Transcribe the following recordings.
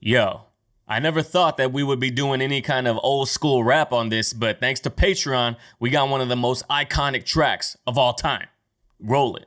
Yo, I never thought that we would be doing any kind of old school rap on this, but thanks to Patreon, we got one of the most iconic tracks of all time. Roll it.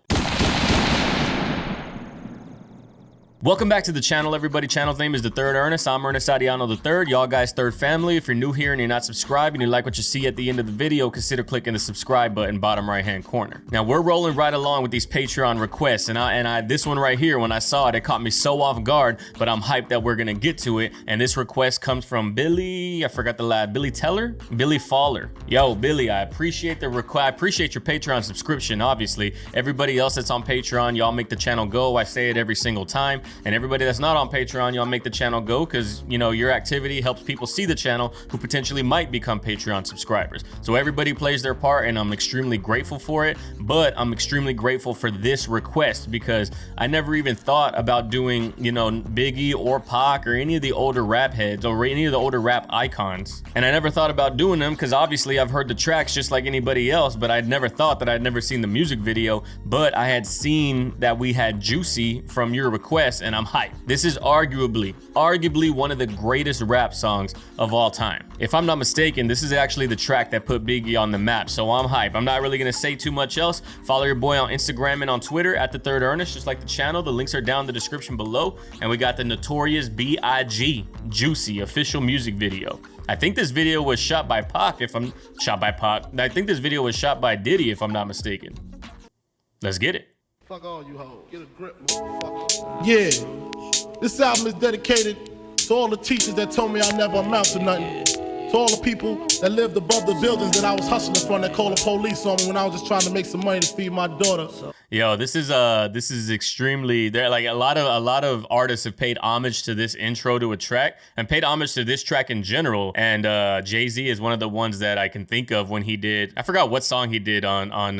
Welcome back to the channel, everybody. Channel's name is The Third Ernest. I'm Ernest Adiano the Third, y'all guys' third family. If you're new here and you're not subscribed and you like what you see at the end of the video, consider clicking the subscribe button bottom right hand corner. Now we're rolling right along with these Patreon requests, and I this one right here, when I saw it, it caught me so off guard, but I'm hyped that we're gonna get to it. And this request comes from Billy, I forgot the lad, Billy Teller? Billy Faller. Yo, Billy, I appreciate the request. I appreciate your Patreon subscription, obviously. Everybody else that's on Patreon, y'all make the channel go. I say it every single time. And everybody that's not on Patreon, y'all make the channel go because, you know, your activity helps people see the channel who potentially might become Patreon subscribers. So everybody plays their part and I'm extremely grateful for it, but I'm extremely grateful for this request because I never even thought about doing, you know, Biggie or Pac or any of the older rap heads or any of the older rap icons. And I never thought about doing them because obviously I've heard the tracks just like anybody else, but I'd never thought that I'd never seen the music video, but I had seen that we had Juicy from your request and I'm hyped. This is arguably one of the greatest rap songs of all time. If I'm not mistaken, this is actually the track that put Biggie on the map, so I'm hyped. I'm not really gonna say too much else. Follow your boy on Instagram and on Twitter at TheThirdErnest, just like the channel. The links are down in the description below. And we got the Notorious B.I.G. Juicy official music video. I think this video was shot by Pac, I think this video was shot by Diddy, if I'm not mistaken. Let's get it. Fuck all you hoes. Get a grip, motherfucker. Yeah. This album is dedicated to all the teachers that told me I never amount to nothing. To all the people that lived above the buildings that I was hustling from that called the police on me when I was just trying to make some money to feed my daughter. Yo, this is extremely, there like a lot of artists have paid homage to this intro to a track and paid homage to this track in general. And Jay-Z is one of the ones that I can think of when he did, I forgot what song he did on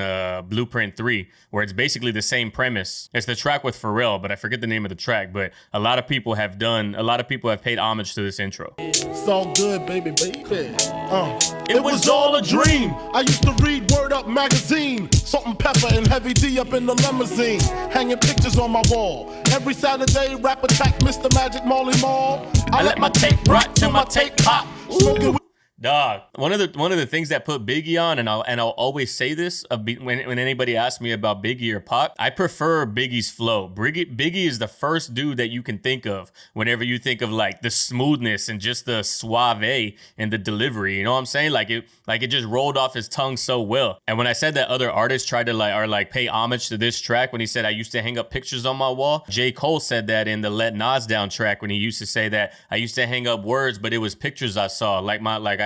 Blueprint 3, where it's basically the same premise. It's the track with Pharrell, but I forget the name of the track. But a lot of people have paid homage to this intro. It's all good, baby. It was all a dream. I used to read Word Up magazine, Salt and Pepper and Heavy D up in the limousine, hanging pictures on my wall. Every Saturday, rap attack, Mr. Magic Molly Mall. I let my tape rock till my tape pop. Smoking. Dog, one of the things that put Biggie on, and I'll always say this when anybody asks me about Biggie or Pac, I prefer Biggie's flow. Biggie is the first dude that you can think of whenever you think of like the smoothness and just the suave and the delivery. You know what I'm saying? Like it just rolled off his tongue so well. And when I said that other artists tried to pay homage to this track, when he said I used to hang up pictures on my wall, J. Cole said that in the Let Nas Down track when he used to say that I used to hang up words, but it was pictures I saw.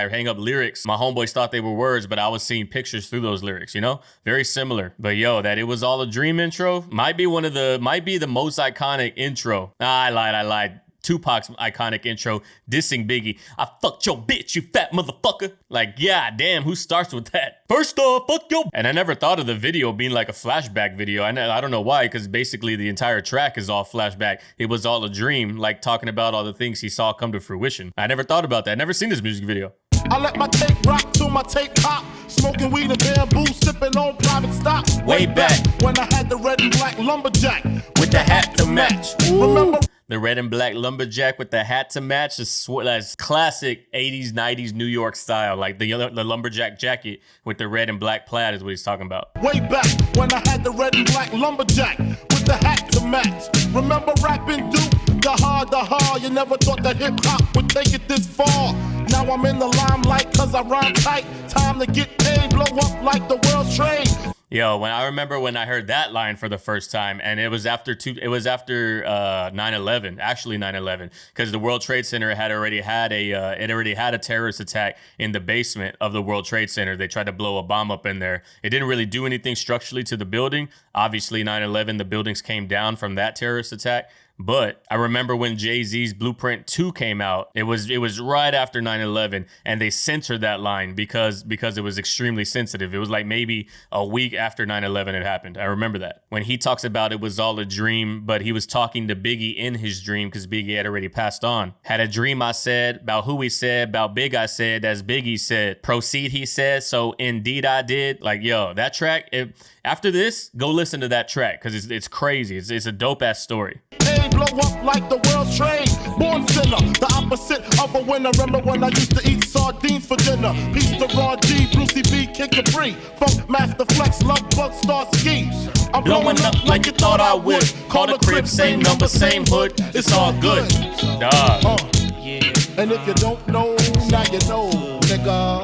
I hang up lyrics. My homeboys thought they were words, but I was seeing pictures through those lyrics, you know? Very similar. But yo, that It Was All a Dream intro might be the most iconic intro. I lied. Tupac's iconic intro dissing Biggie. I fucked your bitch, you fat motherfucker. Like, yeah, damn, who starts with that? First off, fuck your... And I never thought of the video being like a flashback video. I don't know why, because basically the entire track is all flashback. It was all a dream, like talking about all the things he saw come to fruition. I never thought about that. I never seen this music video. I let my tape rock till my tape pop. Smoking weed and bamboo, sipping on private stock. Way back when I had the red and black lumberjack with the hat to match. Remember? The red and black lumberjack with the hat to match is that's classic 80s, 90s New York style. Like the lumberjack jacket with the red and black plaid is what he's talking about. Way back when I had the red and black lumberjack with the hat to match. Remember rapping Duke? The hard, you never thought that hip hop would take it this far. Now I'm in the limelight cause I rhyme tight. Time to get paid, blow up like the world's trade. Yo, I remember when I heard that line for the first time, and it was after 9/11, actually 9/11, because the World Trade Center had already had a terrorist attack in the basement of the World Trade Center. They tried to blow a bomb up in there. It didn't really do anything structurally to the building. Obviously, 9/11, the buildings came down from that terrorist attack. But I remember when Jay-Z's Blueprint 2 came out, it was right after 9/11, and they censored that line because it was extremely sensitive. It was like maybe a week after 9/11 had happened. I remember that. When he talks about it was all a dream, but he was talking to Biggie in his dream because Biggie had already passed on. Had a dream, I said, about who he said, about Big I said, as Biggie said. Proceed, he said, so indeed I did. Like, yo, that track, after this, go listen to that track because it's crazy. It's a dope-ass story. Hey, day, blow up like the world's trade. Born sinner, the opposite of a winner. Remember when I used to eat sardines for dinner? Peace to Raw G, Brucey B, Kid Capri, Funk Master Flex, Love Bug, Star Ski. I'm blowing up like you thought I would. Call the crib, same number, same hood. It's all good. Dog. And if you don't know, now you know, nigga.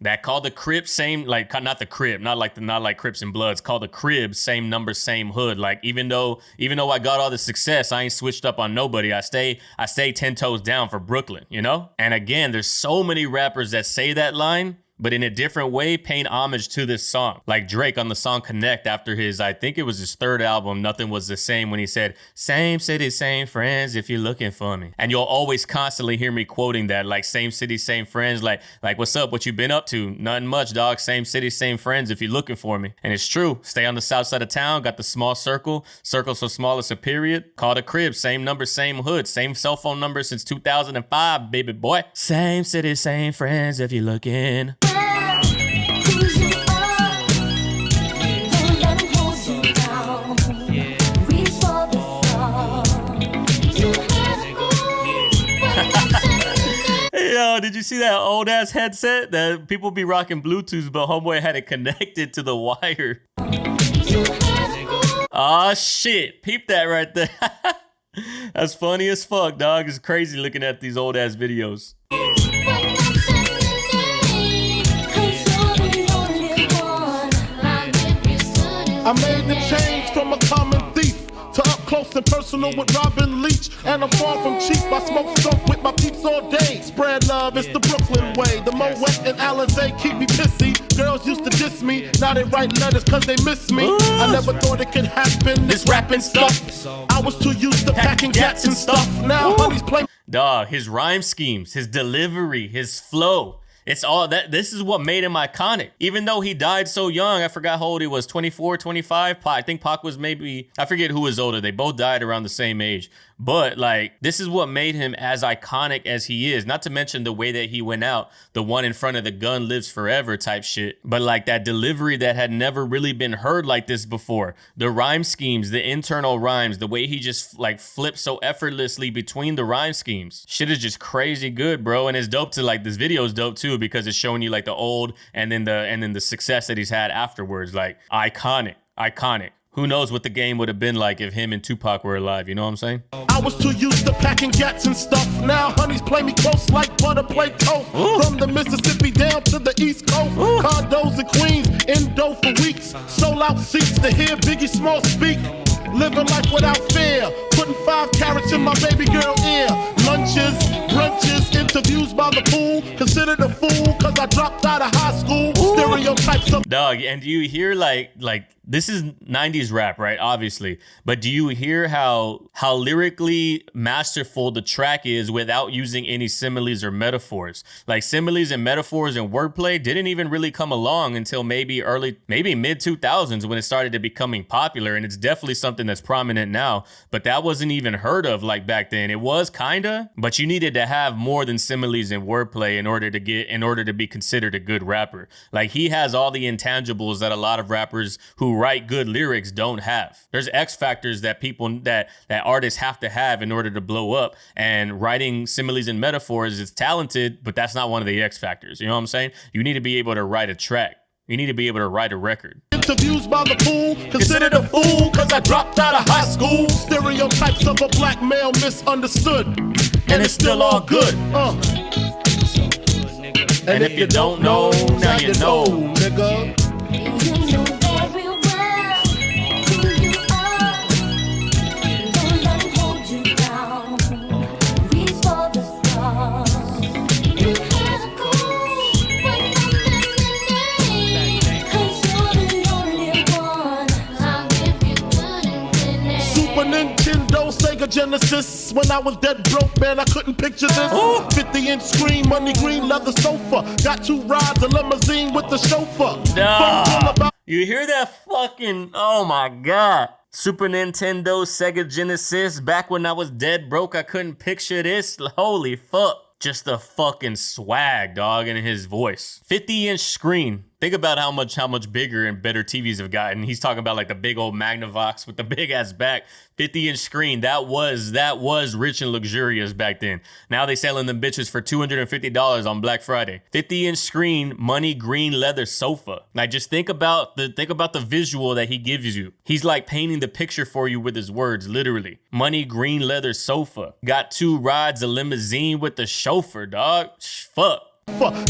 That called the crib, same, like, not the crib, not like Crips and Bloods, called the crib, same number, same hood. Like, even though I got all the success, I ain't switched up on nobody. I stay 10 toes down for Brooklyn, you know? And again, there's so many rappers that say that line, but in a different way, paying homage to this song. Like Drake on the song Connect after his, I think it was his third album, Nothing Was the Same, when he said, same city, same friends if you're looking for me. And you'll always constantly hear me quoting that, like, same city, same friends, like what's up, what you been up to? Nothing much, dog. Same city, same friends if you're looking for me. And it's true. Stay on the south side of town, got the small circle so small it's a period. Call the crib, same number, same hood, same cell phone number since 2005, baby boy. Same city, same friends if you're looking. Yo, did you see that old ass headset that people be rocking Bluetooth, but homeboy had it connected to the wire? Oh shit, peep that right there. That's funny as fuck, dog. It's crazy looking at these old ass videos. I made the change from a common thief to up close and personal with Robin Leach. And I'm far from cheap. I smoke skunk with my peeps all day. Spread love, it's the Brooklyn way. The Moet and Alizé keep me pissy. Girls used to diss me, now they write letters cause they miss me. I never thought it could happen, this rapping stuff. I was too used to packing gats and stuff. Now honeys play. Dog, his rhyme schemes, his delivery, his flow. It's all that. This is what made him iconic. Even though he died so young, I forgot how old he was, 24, 25. I think Pac was maybe, I forget who was older. They both died around the same age. But like, this is what made him as iconic as he is. Not to mention the way that he went out, the one in front of the gun lives forever type shit. But like that delivery that had never really been heard like this before. The rhyme schemes, the internal rhymes, the way he just like flips so effortlessly between the rhyme schemes. Shit is just crazy good, bro. And it's dope to like, this video is dope too because it's showing you like the old and then the success that he's had afterwards. Like iconic. Who knows what the game would have been like if him and Tupac were alive, you know what I'm saying? I was too used to packing gats and stuff. Now honeys play me close like butter play toast. Ooh. From the Mississippi down to the East Coast. Ooh. Condos in Queens, indo for weeks. Sold out seats to hear Biggie Small speak. Living life without fear. Putting 5 carats in my baby girl ear. Lunches, brunches, interviews by the pool. Considered a fool cause I dropped out of high school. Ooh. Stereotypes of dog, and do you hear like this is 90s rap, right? Obviously. But do you hear how lyrically masterful the track is without using any similes or metaphors? Like similes and metaphors and wordplay didn't even really come along until maybe mid 2000s when it started to becoming popular. And it's definitely something that's prominent now, but that wasn't even heard of like back then. It was kinda, but you needed to have more than similes and wordplay in order to be considered a good rapper. Like he has all the intangibles that a lot of rappers who write good lyrics don't have. There's X factors that artists have to have in order to blow up, and writing similes and metaphors is talented, but that's not one of the X factors. You know what I'm saying? You need to be able to write a track. You need to be able to write a record. Interviews by the pool, considered a fool cause I dropped out of high school. Stereotypes of a black male misunderstood, and it's still all good. And if you don't know, now you know, nigga. Nintendo, Sega Genesis. When I was dead broke, man, I couldn't picture this. 50-inch screen, money green, leather sofa. Got 2 rides, a limousine with the chauffeur. Nah. You hear that fucking, oh my God. Super Nintendo, Sega Genesis. Back when I was dead broke, I couldn't picture this. Holy fuck. Just the fucking swag, dog, in his voice. 50-inch screen. Think about how much bigger and better TVs have gotten. He's talking about like the big old Magnavox with the big ass back, 50-inch screen. That was rich and luxurious back then. Now they selling them bitches for $250 on Black Friday. 50-inch screen, money green leather sofa. Like just think about the visual that he gives you. He's like painting the picture for you with his words, literally. Money green leather sofa. Got 2 rides, a limousine with the chauffeur, dog. Fuck.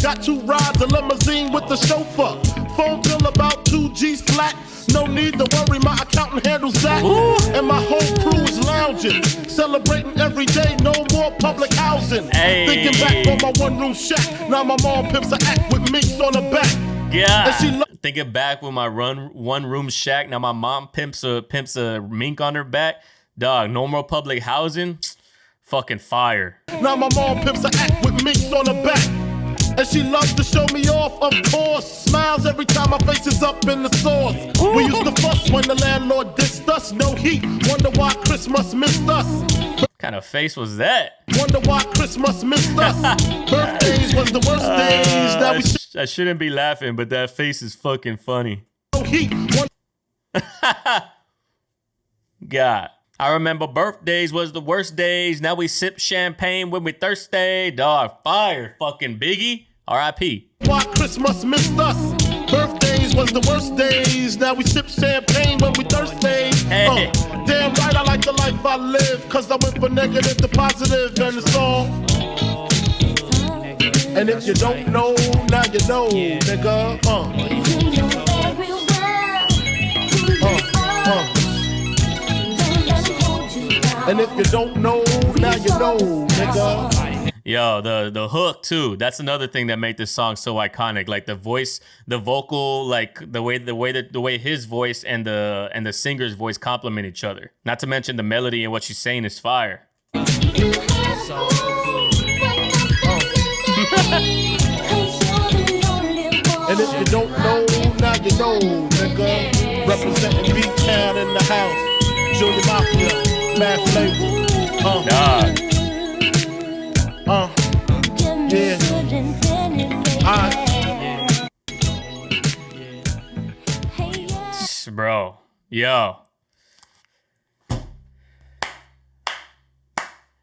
Got 2 rides, a limousine with the chauffeur. Phone bill about 2 G's flat. No need to worry, my accountant handles that. Ooh. And my whole crew is lounging, celebrating every day, no more public housing. Hey. Thinking back on my 1-room shack. Now my mom pimps an act with minks on her back. Yeah. Thinking back with my 1-room shack. Now my mom pimps a mink on her back. Dog, no more public housing. Fucking fire. Now my mom pimps an act with minks on her back. And she loves to show me off, of course. Smiles every time my face is up in the sauce. Ooh. We used to fuss when the landlord dissed us. No heat, wonder why Christmas missed us. What kind of face was that? Wonder why Christmas missed us. Birthdays was the worst days. Now I shouldn't be laughing, but that face is fucking funny. No heat, God. I remember birthdays was the worst days. Now we sip champagne when we thirsty. Dog, fire, fucking Biggie. R.I.P. Why Christmas missed us? Birthdays was the worst days. Now we sip champagne when we thirsty. Hey. Damn right, I like the life I live. Cause I went from negative to positive and it's all. And if you don't know, now you know, nigga. And if you don't know, now you know, nigga. Yo, the hook too. That's another thing that made this song so iconic. Like the voice, the vocal, like the way his voice and the singer's voice complement each other. Not to mention the melody and what she's saying is fire. And if you don't know, now you know, nigga. Representing B-Town in the house. Junior Mafia. Mad flavor. Yeah. Bro. Yo.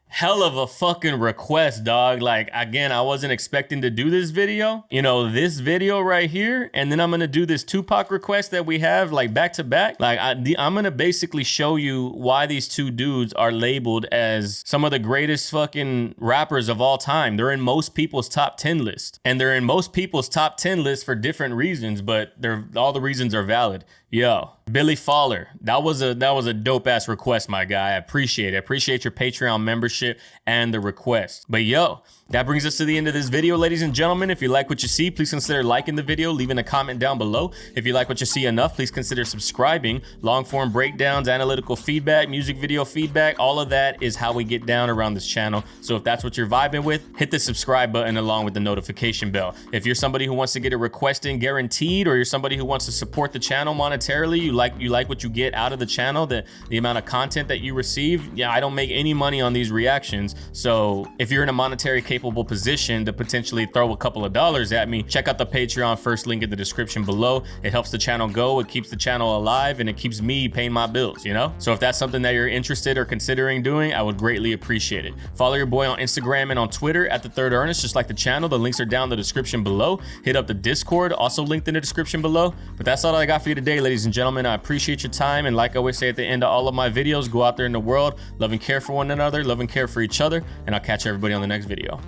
Hell of a fucking request, dog. Like, again, I wasn't expecting to do this video. You know, this video right here, and then I'm gonna do this Tupac request that we have, like, back to back. Like, I'm gonna basically show you why these two dudes are labeled as some of the greatest fucking rappers of all time. They're in most people's top 10 list. And they're in most people's top 10 list for different reasons, but all the reasons are valid. Yo, Billy Fowler, that was a dope ass request, my guy. I appreciate it. I appreciate your Patreon membership and the request. But yo, that brings us to the end of this video, ladies and gentlemen. If you like what you see, please consider liking the video, leaving a comment down below. If you like what you see enough, please consider subscribing. Long form breakdowns, analytical feedback, music video feedback, all of that is how we get down around this channel. So if that's what you're vibing with, hit the subscribe button along with the notification bell. If you're somebody who wants to get a request in guaranteed, or you're somebody who wants to support the channel monetarily, you like what you get out of the channel, the amount of content that you receive. Yeah, I don't make any money on these reactions. So if you're in a monetary capable position to potentially throw a couple of dollars at me, check out the Patreon, first link in the description below. It helps the channel go, it keeps the channel alive, and it keeps me paying my bills, you know? So if that's something that you're interested or considering doing, I would greatly appreciate it. Follow your boy on Instagram and on Twitter at TheThirdErnest, just like the channel. The links are down in the description below. Hit up the Discord, also linked in the description below. But that's all I got for you today, ladies and gentlemen. I appreciate your time, and like I always say at the end of all of my videos, go out there in the world, love and care for one another, love and care for each other, and I'll catch everybody on the next video.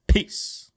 Peace.